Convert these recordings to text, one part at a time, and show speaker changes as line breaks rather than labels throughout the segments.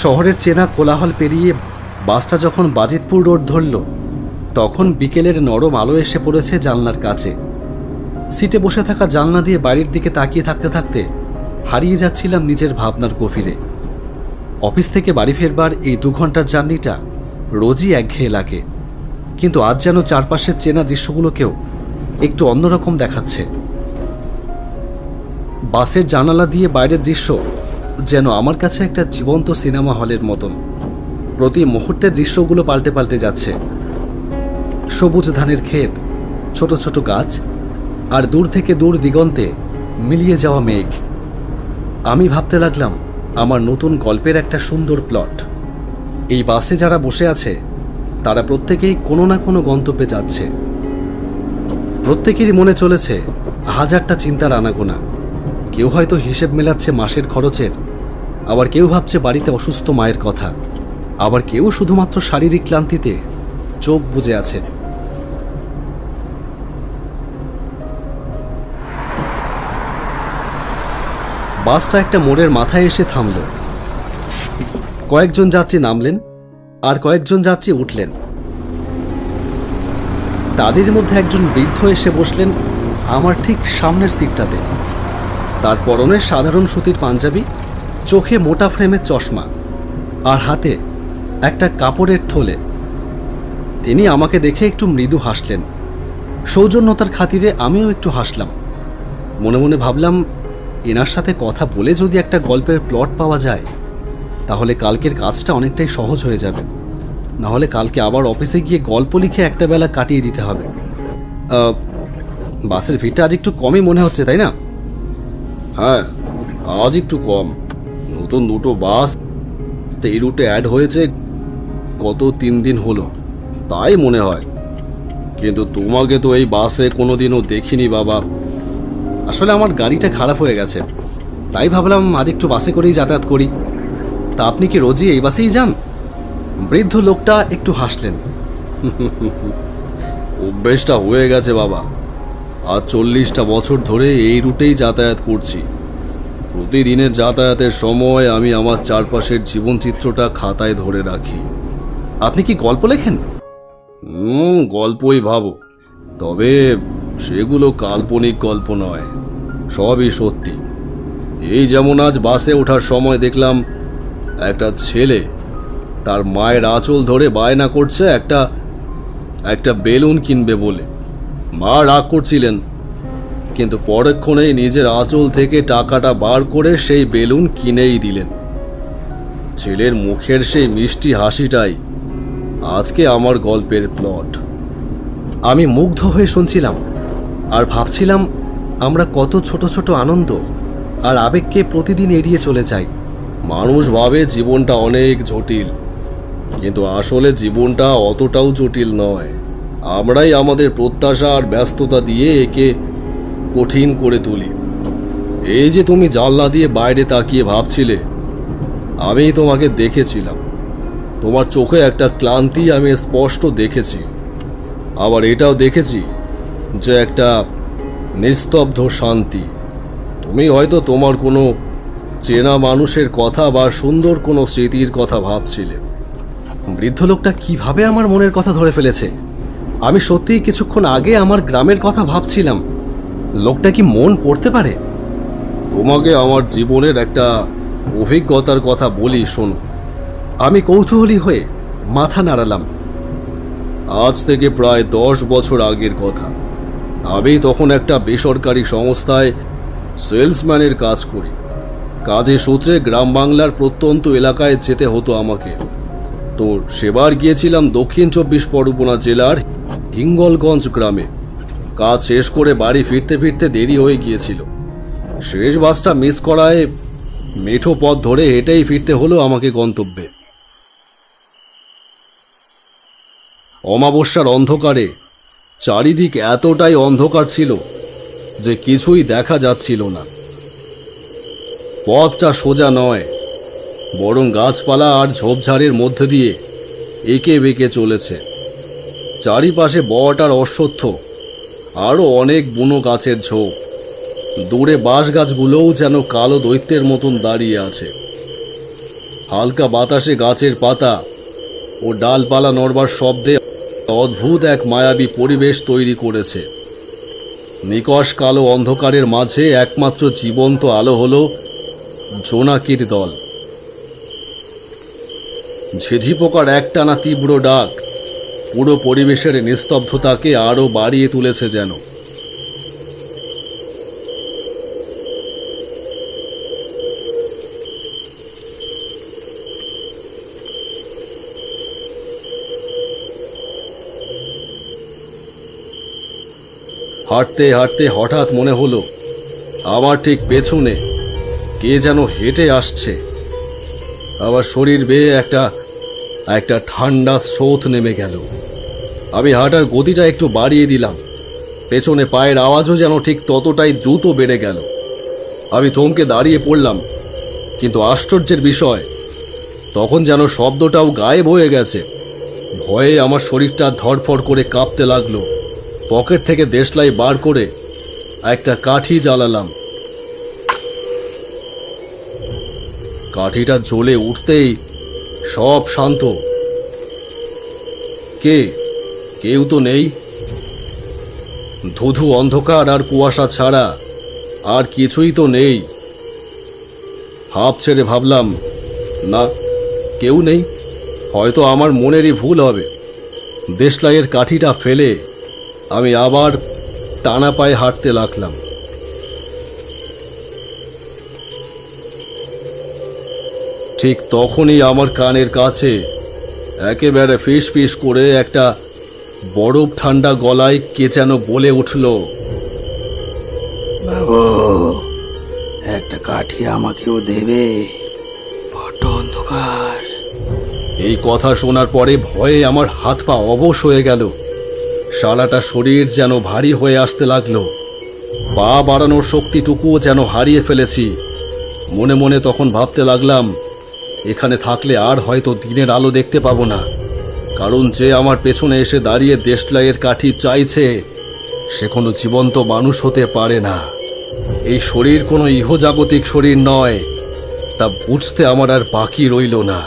শহরের চেনা কোলাহল পেরিয়ে বাসটা যখন বাজিতপুর রোড ধরল, তখন বিকেলের নরম আলো এসে পড়েছে জানলার কাছে। সিটে বসে থাকা জানলা দিয়ে বাড়ির দিকে তাকিয়ে থাকতে থাকতে হারিয়ে যাচ্ছিলাম নিজের ভাবনার গভীরে। অফিস থেকে বাড়ি ফেরবার এই 2 ঘন্টার জার্নিটা রোজই একঘেয়ে লাগে, কিন্তু আজ যেন চারপাশের চেনা দৃশ্যগুলোকেও একটু অন্যরকম দেখাচ্ছে। বাসের জানালা দিয়ে বাইরের দৃশ্য যেন আমার কাছে একটা জীবন্ত সিনেমা হলের মতন। প্রতি মুহূর্তে দৃশ্যগুলো পাল্টে পাল্টে যাচ্ছে। সবুজ ধানের ক্ষেত, ছোট ছোট গাছ, আর দূর থেকে দূর দিগন্তে মিলিয়ে যাওয়া মেঘ। আমি ভাবতে লাগলাম আমার নতুন গল্পের একটা সুন্দর প্লট। এই বাসে যারা বসে আছে তারা প্রত্যেকেই কোনো না কোনো গন্তব্যে যাচ্ছে। প্রত্যেকেরই মনে চলেছে হাজারটা চিন্তার আনাগোনা। কেউ হয়তো হিসেব মেলাচ্ছে মাসের খরচের, আবার কেউ ভাবছে বাড়িতে অসুস্থ মায়ের কথা, আবার কেউ শুধুমাত্র শারীরিক ক্লান্তিতে চোখ বুজে আছে। বাসটা একটা মোড়ের মাথায় এসে থামল। কয়েকজন যাত্রী নামলেন আর কয়েকজন যাত্রী উঠলেন। তাদের মধ্যে একজন বৃদ্ধ এসে বসলেন আমার ঠিক সামনের সিটটাতে। তার পরনে সাধারণ সুতির পাঞ্জাবি, চোখে মোটা ফ্রেমের চশমা, আর হাতে একটা কাপড়ের থলে। তিনি আমাকে দেখে একটু মৃদু হাসলেন। সৌজন্যতার খাতিরে আমিও একটু হাসলাম। মনে মনে ভাবলাম, এনার সাথে কথা বলে যদি একটা গল্পের প্লট পাওয়া যায় তাহলে কালকের কাজটা অনেকটাই সহজ হয়ে যাবে। নাহলে কালকে আবার অফিসে গিয়ে গল্প লিখে একটা বেলা কাটিয়ে দিতে হবে। বাসের ভিড়টা আজ একটু কমই মনে হচ্ছে, তাই না?
হ্যাঁ, আজ একটু কম। নতুন 2টো বাস এই রুটে অ্যাড হয়েছে গত 3 দিন হলো, তাই মনে হয়। কিন্তু তোমাকে তো এই বাসে কোনোদিনও দেখিনি বাবা।
আসলে আমার গাড়িটা খারাপ হয়ে গেছে, তাই ভাবলাম আজ একটু বাসে করেই যাতায়াত করি। তা আপনি কি রোজই এই বাসেই যান? বৃদ্ধ লোকটা একটু হাসলেন।
অভ্যেসটা হয়ে গেছে বাবা। আজ 40টা বছর ধরে এই রুটেই যাতায়াত করছি। প্রতিদিনের যাতায়াতের সময় আমি আমার চারপাশের জীবনচিত্রটা খাতায় ধরে রাখি।
আপনি কি গল্প লেখেন?
গল্পই ভাবো, তবে সেগুলো কাল্পনিক গল্প নয়, সবই সত্যি। এই যেমন আজ বাসে ওঠার সময় দেখলাম একটা ছেলে তার মায়ের আঁচল ধরে বায়না করছে একটা বেলুন কিনবে বলে। মা রাগ করছিলেন, কিন্তু পরক্ষণেই নিজের আঁচল থেকে টাকাটা বার করে সেই বেলুন কিনেই দিলেন। ছেলের মুখের সেই মিষ্টি হাসিটাই আজকে আমার গল্পের প্লট।
আমি মুগ্ধ হয়ে শুনছিলাম আর ভাবছিলাম আমরা কত ছোট ছোট আনন্দ আর আবেগকে প্রতিদিন এড়িয়ে চলে যাই।
মানুষ ভাবে জীবনটা অনেক জটিল, কিন্তু আসলে জীবনটা অতটাও জটিল নয়। আমরাই আমাদের প্রত্যাশা আর ব্যস্ততা দিয়ে একে কঠিন করে তুলি। এই যে তুমি জানলা দিয়ে বাইরে তাকিয়ে ভাবছিলে, আমি তোমাকে দেখেছিলাম। তোমার চোখে একটা ক্লান্তি আমি স্পষ্ট দেখেছি। আবার এটাও দেখেছি যে একটা নিস্তব্ধ শান্তি। তুমি হয়তো তোমার কোনো চেনা মানুষের কথা বা সুন্দর কোনো স্মৃতির কথা ভাবছিলে।
বৃদ্ধ লোকটা কিভাবে আমার মনের কথা ধরে ফেলেছে? আমি সত্যিই কিছুক্ষণ আগে আমার গ্রামের কথা ভাবছিলাম। লোকটা কি মন পড়তে পারে?
তোমাকে আমার জীবনের একটা অভিজ্ঞতার কথা বলি, শোনো।
আমি কৌতূহলী হয়ে মাথা নাড়ালাম।
আজ থেকে প্রায় 10 বছর আগের কথা। আমি তখন একটা বেসরকারি সংস্থায় সেলসম্যানের কাজ করি। কাজের সূত্রে গ্রাম বাংলার প্রত্যন্ত এলাকায় যেতে হতো আমাকে। তো সেবার গিয়েছিলাম দক্ষিণ 24 পরগনা জেলার হিঙ্গলগঞ্জ গ্রামে। কাজ শেষ করে বাড়ি ফিরতে ফিরতে দেরি হয়ে গিয়েছিল। শেষ বাসটা মিস করায় মেঠো পথ ধরে হেঁটেই ফিরতে হলো আমাকে গন্তব্যে। অমাবস্যার অন্ধকারে চারিদিক এতটাই অন্ধকার ছিল যে কিছুই দেখা যাচ্ছিল না। পথটা সোজা নয়, বরং গাছপালা আর ঝোপঝাড়ের মধ্যে দিয়ে এঁকে বেঁকে চলেছে। চারিপাশে বট আর অশ্বত্থ, আরও অনেক বুনো গাছের ঝোপ। দূরে বাঁশ গাছগুলোও যেন কালো দৈত্যের মতন দাঁড়িয়ে আছে। হালকা বাতাসে গাছের পাতা ও ডালপালা নড়বার শব্দে অদ্ভুত এক মায়াবী পরিবেশ তৈরি করেছে। নিকষ কালো অন্ধকারের মাঝে একমাত্র জীবন্ত আলো হলো জোনাকির দল। ঝিঝি পোকার একটানা তীব্র ডাক পুরো পরিবেশের নিস্তব্ধতাকে আরো বাড়িয়ে তুলেছে যেন। হাঁটতে হাঁটতে হঠাৎ মনে হলো আমার ঠিক পেছনে কে যেন হেঁটে আসছে। আমার শরীর বেয়ে একটা ঠান্ডা স্রোত নেমে গেল। আমি হাঁটার গতিটা একটু বাড়িয়ে দিলাম। পেছনে পায়ের আওয়াজও যেন ঠিক ততটাই দ্রুত বেড়ে গেল। আমি থমকে দাঁড়িয়ে পড়লাম, কিন্তু আশ্চর্যের বিষয় তখন যেন শব্দটাও গায়েব হয়ে গেছে। ভয়ে আমার শরীরটা ধড়ফড় করে কাঁপতে লাগলো। পকেট থেকে দেশলাই বার করে একটা কাঠি জ্বালালাম। কাঠিটা জ্বলে উঠতেই সব শান্ত। কেউ তো নেই। ধুধু অন্ধকার আর কুয়াশা ছাড়া আর কিছুই তো নেই। হাঁপ ছেড়ে ভাবলাম, না, কেউ নেই, হয়তো আমার মনেরই ভুল হবে। দেশলাইয়ের কাঠিটা ফেলে আমি আবার টানা পায়ে হাঁটতে লাগলাম। ঠিক তখনই আমার কানের কাছে একেবারে ফিস ফিস করে একটা বরফ ঠান্ডা গলায় কে যেন বলে উঠল,
বাবু, একটা কাঠি আমাকেও দেবে, বড্ড অন্ধকার।
এই কথা শোনার পরে ভয়ে আমার হাত পা অবশ হয়ে গেল। সারাটা শরীর যেন ভারী হয়ে আসতে লাগলো। পা বাড়ানোর শক্তিটুকুও যেন হারিয়ে ফেলেছি। মনে মনে তখন ভাবতে লাগলাম, এখানে থাকলে আর হয়তো দিনের আলো দেখতে পাবো না, কারণ যে আমার পেছনে এসে দাঁড়িয়ে দেশলাইয়ের কাঠি চাইছে সে কোনো জীবন্ত মানুষ হতে পারে না। এই শরীর কোনো ইহজাগতিক শরীর নয়, তা বুঝতে আমার আর বাকি রইল না।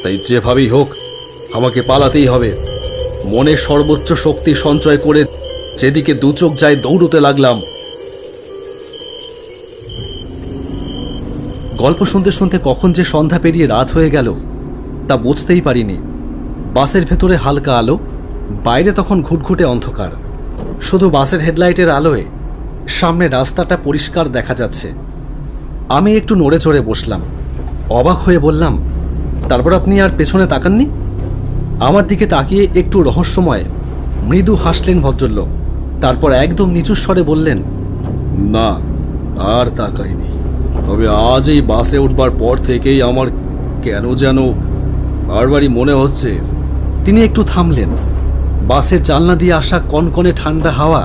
তাই যেভাবেই হোক আমাকে পালাতেই হবে। মনে সর্বোচ্চ শক্তি সঞ্চয় করে যেদিকে দু চোখ যায় দৌড়তে লাগলাম।
গল্প শুনতে শুনতে কখন যে সন্ধ্যা পেরিয়ে রাত হয়ে গেল তা বুঝতেই পারিনি। বাসের ভেতরে হালকা আলো, বাইরে তখন ঘুটঘুটে অন্ধকার। শুধু বাসের হেডলাইটের আলোয় সামনে রাস্তাটা পরিষ্কার দেখা যাচ্ছে। আমি একটু নড়ে চড়ে বসলাম। অবাক হয়ে বললাম, তারপর আপনি আর পেছনে তাকাননি? আমার দিকে তাকিয়ে একটু রহস্যময় মৃদু হাসলেন ভদ্রলোক। তারপর একদম নিচু স্বরে বললেন,
না, আর তাকাইনি। তবে আজ এই বাসে উঠবার পর থেকেই আমার কেন যেন বারবারই মনে হচ্ছে।
তিনি একটু থামলেন। বাসের জানলা দিয়ে আসা কনকনে ঠান্ডা হাওয়া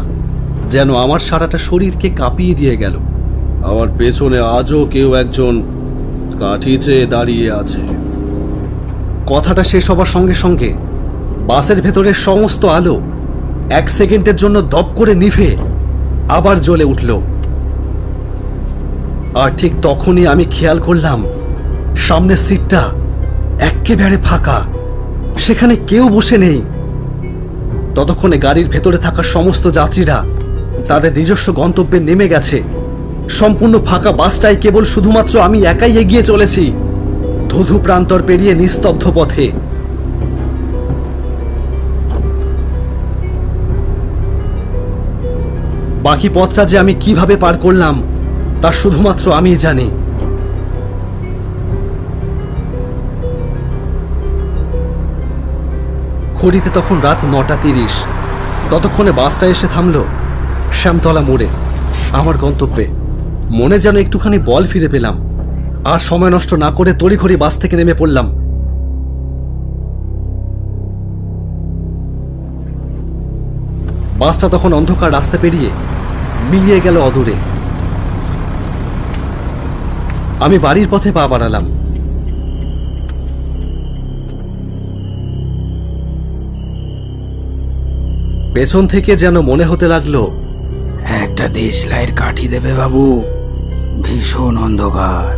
যেন আমার সারাটা শরীরকে কাঁপিয়ে দিয়ে গেল।
আমার পেছনে আজও কেউ একজন কাঠি চেয়ে দাঁড়িয়ে আছে।
কথাটা শেষ হবার সঙ্গে সঙ্গে বাসের ভেতরের সমস্ত আলো এক সেকেন্ডের জন্য দপ করে নিভে আবার জ্বলে উঠল। আর ঠিক তখনই আমি খেয়াল করলাম সামনের সিটটা একেবারে ফাঁকা, সেখানে কেউ বসে নেই। ততক্ষণে গাড়ির ভেতরে থাকা সমস্ত যাত্রীরা তাদের নিজস্ব গন্তব্যে নেমে গেছে। সম্পূর্ণ ফাঁকা বাসটাই কেবল শুধুমাত্র আমি একাই এগিয়ে চলেছি ধুধু প্রান্তর পেরিয়ে নিস্তব্ধ পথে। বাকি পথটা যে আমি কিভাবে পার করলাম তা শুধুমাত্র আমিই জানি। ঘড়িতে তখন রাত 9:30। ততক্ষণে বাসটা এসে থামলো শ্যামতলা মোড়ে, আমার গন্তব্যে। মনে যেন একটুখানি বল ফিরে পেলাম। আর সময় নষ্ট না করে তড়িঘড়ি বাস থেকে নেমে পড়লাম। বাসটা তখন অন্ধকার রাস্তা পেরিয়ে মিলিয়ে গেল অদূরে। আমি বাড়ির পথে পা বাড়ালাম। পেছন থেকে যেন মনে হতে লাগলো,
একটা দেশলাইয়ের কাঠি দেবে বাবু, ভীষণ অন্ধকার।